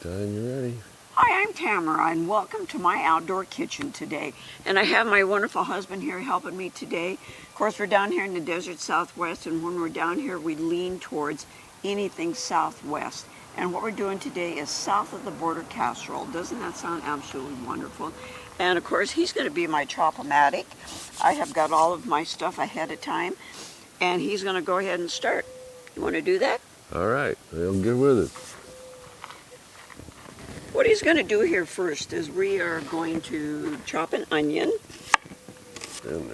Done, you're ready. Hi, I'm Tamara, and welcome to my outdoor kitchen today. And I have my wonderful husband here helping me today. Of course, we're down here in the desert southwest, and when we're down here, we lean towards anything southwest. And what we're doing today is south of the border casserole. Doesn't that sound absolutely wonderful? And of course, he's going to be my chop-o-matic. I have got all of my stuff ahead of time, and he's going to go ahead and start. You want to do that? All right, I'll get with it. What he's going to do here first is we are going to chop an onion. And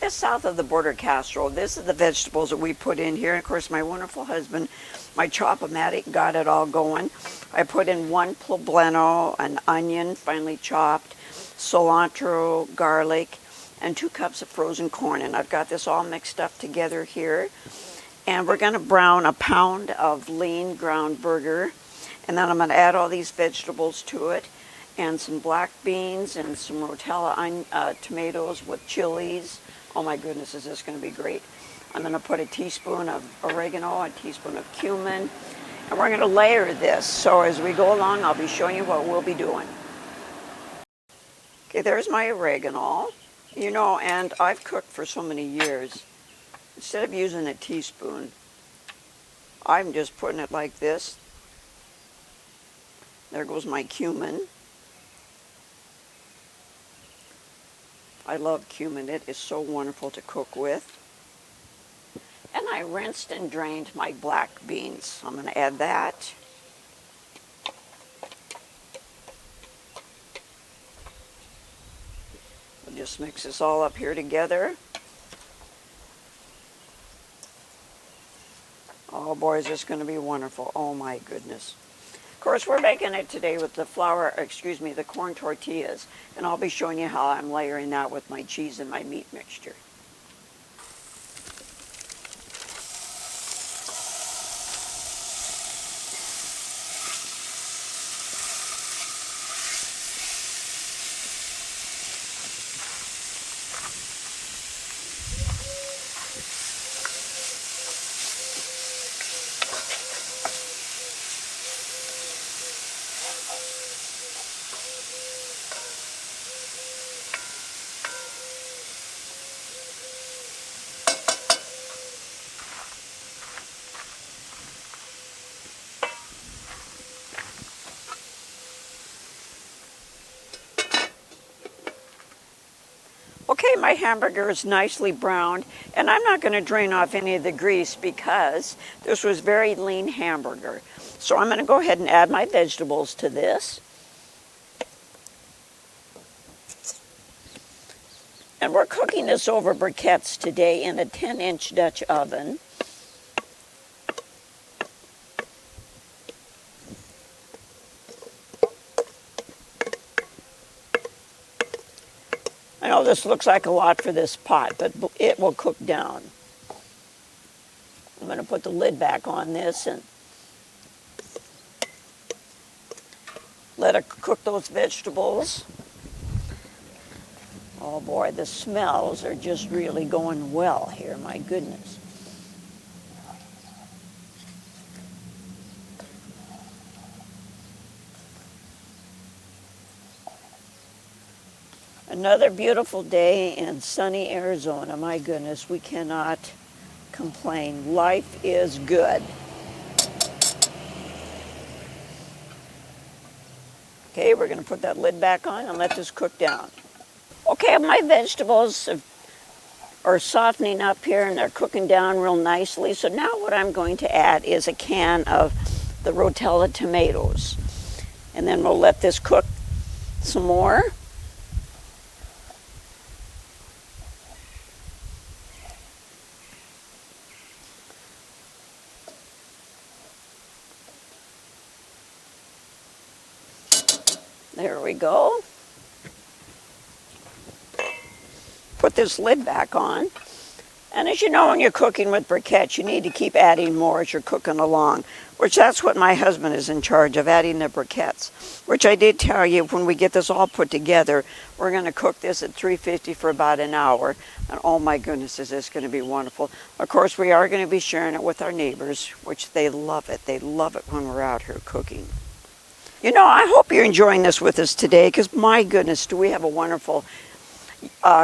South of the border casserole. This is the vegetables that we put in here. And of course, my wonderful husband, my chop-o-matic, got it all going. I put in one poblano, an onion, finely chopped, cilantro, garlic, and 2 cups of frozen corn. And I've got this all mixed up together here. And we're going to brown a pound of lean ground burger. And then I'm going to add all these vegetables to it, and some black beans and some Rotella tomatoes with chilies. Oh my goodness, is this going to be great. I'm going to put a teaspoon of oregano, a teaspoon of cumin, and we're going to layer this. So as we go along, I'll be showing you what we'll be doing. Okay, there's my oregano. You know, and I've cooked for so many years. Instead of using a teaspoon, I'm just putting it like this. There goes my cumin. I love cumin. It is so wonderful to cook with. And I rinsed and drained my black beans. I'm going to add that. We'll just mix this all up here together. Oh boy, is this going to be wonderful. Oh my goodness. Of course, we're making it today with the corn tortillas, and I'll be showing you how I'm layering that with my cheese and my meat mixture. Okay, my hamburger is nicely browned, and I'm not going to drain off any of the grease because this was very lean hamburger. So I'm going to go ahead and add my vegetables to this. And we're cooking this over briquettes today in a 10-inch Dutch oven. I know this looks like a lot for this pot, but it will cook down. I'm going to put the lid back on this and let it cook those vegetables. Oh boy, the smells are just really going well here, my goodness. Another beautiful day in sunny Arizona. My goodness, we cannot complain. Life is good. Okay, we're going to put that lid back on and let this cook down. Okay, my vegetables are softening up here and they're cooking down real nicely. So now what I'm going to add is a can of the Rotella tomatoes. And then we'll let this cook some more. There we go. Put this lid back on. And as you know, when you're cooking with briquettes, you need to keep adding more as you're cooking along, which that's what my husband is in charge of, adding the briquettes, which I did tell you when we get this all put together, we're going to cook this at 350 for about an hour. And oh my goodness, is this going to be wonderful. Of course, we are going to be sharing it with our neighbors, which they love it. They love it when we're out here cooking. You know, I hope you're enjoying this with us today, because my goodness, do we have a wonderful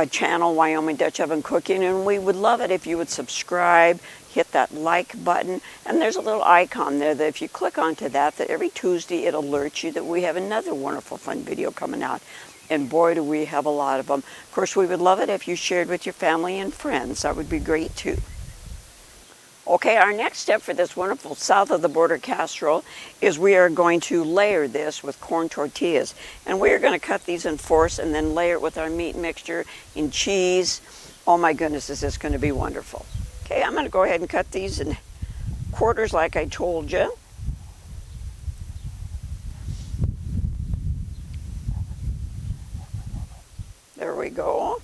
channel, Wyoming Dutch Oven Cooking, and we would love it if you would subscribe, hit that like button, and there's a little icon there that if you click onto that every Tuesday it alerts you that we have another wonderful fun video coming out. And boy, do we have a lot of them. Of course, we would love it if you shared with your family and friends. That would be great too. Okay, our next step for this wonderful south of the border casserole is we are going to layer this with corn tortillas. And we are going to cut these in fourths and then layer it with our meat mixture in cheese. Oh my goodness, is this going to be wonderful. Okay, I'm going to go ahead and cut these in quarters like I told you. There we go.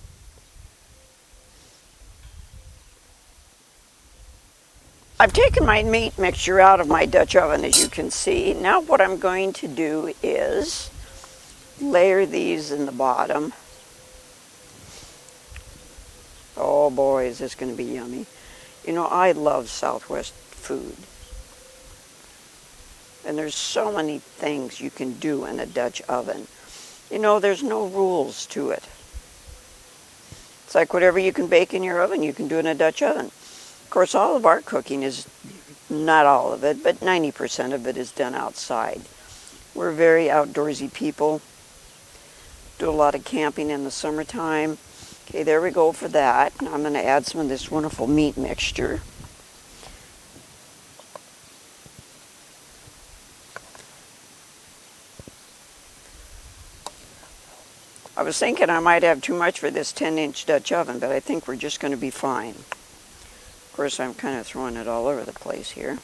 I've taken my meat mixture out of my Dutch oven, as you can see. Now what I'm going to do is layer these in the bottom. Oh boy, is this going to be yummy. You know, I love Southwest food. And there's so many things you can do in a Dutch oven. You know, there's no rules to it. It's like whatever you can bake in your oven, you can do in a Dutch oven. Of course, all of our cooking is, not all of it, but 90% of it is done outside. We're very outdoorsy people. Do a lot of camping in the summertime. Okay, there we go for that. Now I'm going to add some of this wonderful meat mixture. I was thinking I might have too much for this 10-inch Dutch oven, but I think we're just going to be fine. Of course, I'm kind of throwing it all over the place here.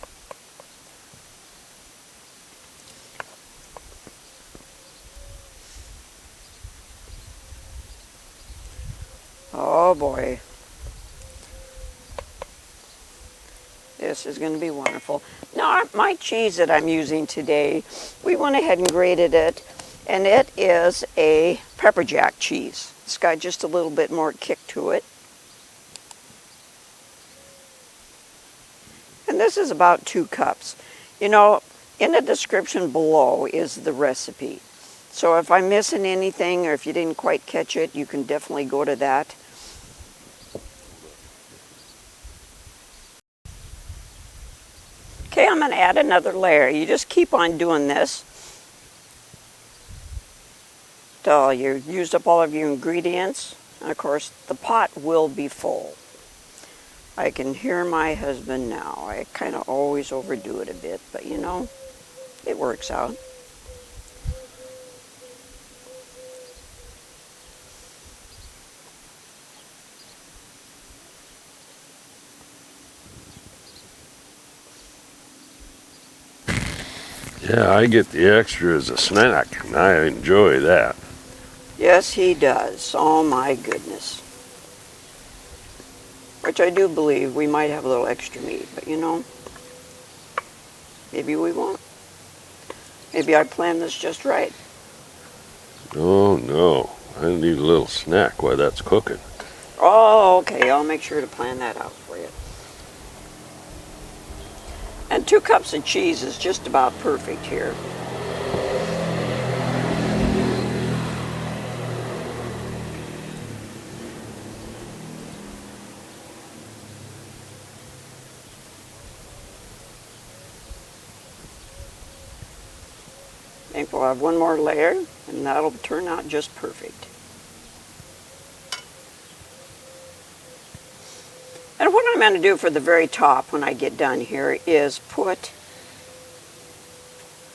Oh boy. This is going to be wonderful. Now, my cheese that I'm using today, we went ahead and grated it, and it is a pepper jack cheese. It's got just a little bit more kick to it. And this is about 2 cups. You know, in the description below is the recipe. So if I'm missing anything or if you didn't quite catch it, you can definitely go to that. Okay, I'm going to add another layer. You just keep on doing this till you've used up all of your ingredients. And of course, the pot will be full. I can hear my husband now. I kind of always overdo it a bit, but you know, it works out. Yeah, I get the extra as a snack, and I enjoy that. Yes, he does. Oh my goodness. Which I do believe we might have a little extra meat, but you know, maybe we won't. Maybe I planned this just right. Oh no, I need a little snack while that's cooking. Oh, okay, I'll make sure to plan that out for you. And 2 cups of cheese is just about perfect here. I think we'll have one more layer, and that'll turn out just perfect. And what I'm going to do for the very top when I get done here is put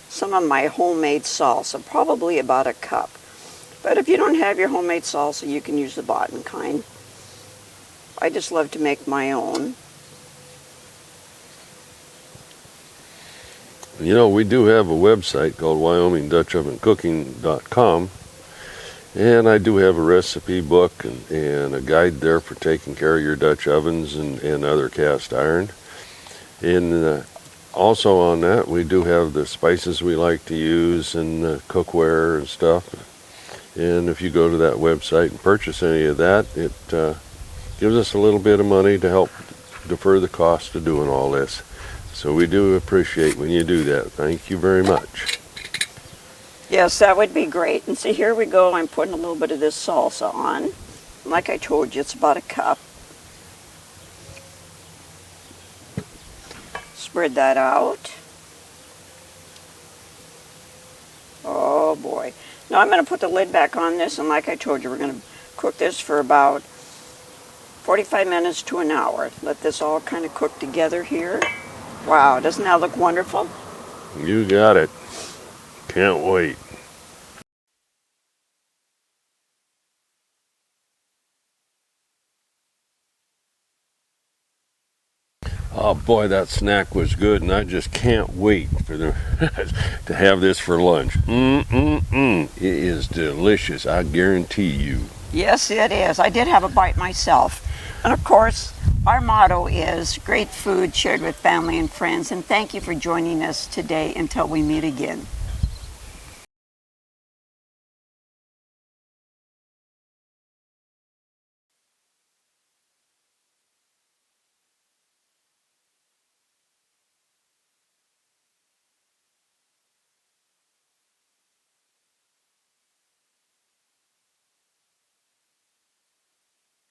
some of my homemade salsa, probably about 1 cup. But if you don't have your homemade salsa, you can use the bought-in kind. I just love to make my own. You know, we do have a website called WyomingDutchOvenCooking.com, and I do have a recipe book and a guide there for taking care of your Dutch ovens and other cast iron. And also on that, we do have the spices we like to use and cookware and stuff. And if you go to that website and purchase any of that, it gives us a little bit of money to help defer the cost of doing all this. So we do appreciate when you do that. Thank you very much. Yes, that would be great. And see, here we go. I'm putting a little bit of this salsa on. Like I told you, it's about 1 cup. Spread that out. Oh boy. Now I'm going to put the lid back on this, and like I told you, we're going to cook this for about 45 minutes to an hour. Let this all kind of cook together here. Wow, doesn't that look wonderful? You got it. Can't wait. Oh boy, that snack was good, and I just can't wait for to have this for lunch. It is delicious, I guarantee you. Yes, it is. I did have a bite myself. And of course, Our motto is great food shared with family and friends, and thank you for joining us today until we meet again.